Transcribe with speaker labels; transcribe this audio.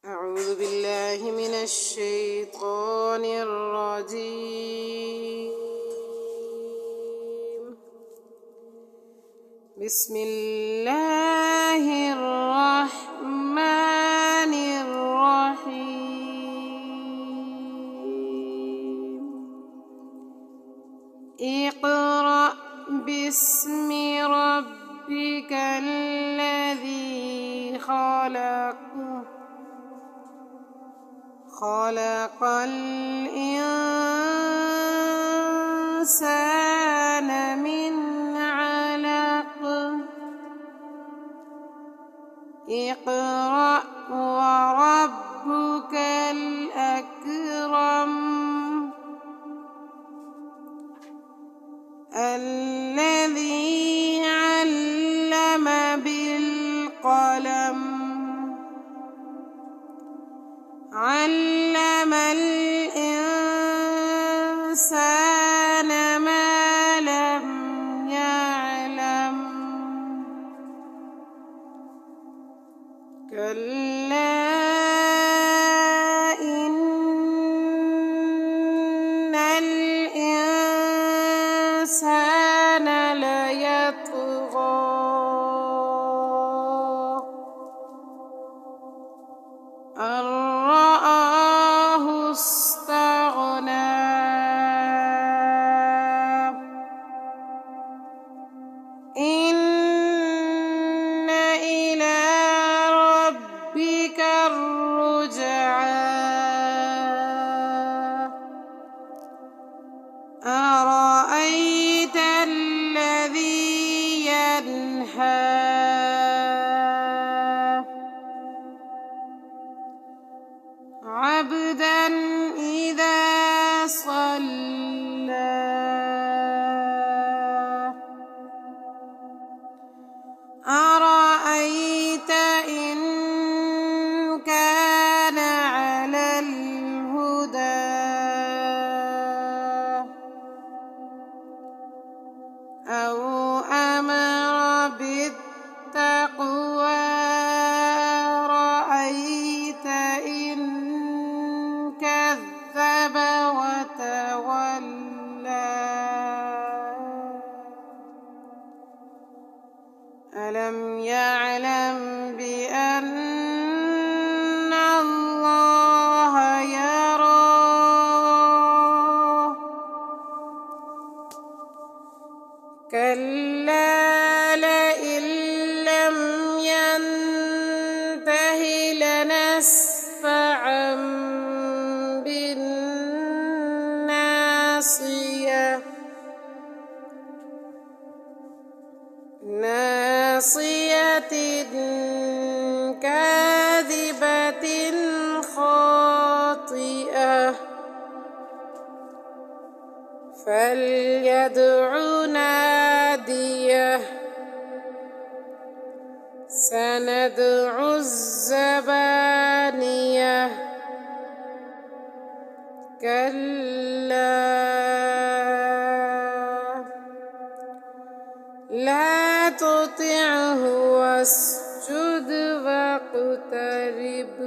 Speaker 1: أعوذ بالله من الشيطان الرجيم. بسم الله الرحمن الرحيم. اقرأ باسم ربك الذي خلق الإنسان من علق. اقرأ وربك الأكرم الذي علم بالقلم علم الإنسان ما لم يعلم. كلا إن الإنسان ليطغى أن رآه استغنى. إن إلى ربك الرجعى. أرأيت الذي ينهى عبدا إذا صلى. أرأيت إن كان على الهدى أو أمر بالتقوى. رأيت إن كذب وتولى. ألم يعلم بأن الله يرى. كلا لئن لم ينته لنسفعا بالناصية كاذبة خاطئة. فليدع ناديه. سندع الزبانية. كلا لا تطعه واسجد واقترب.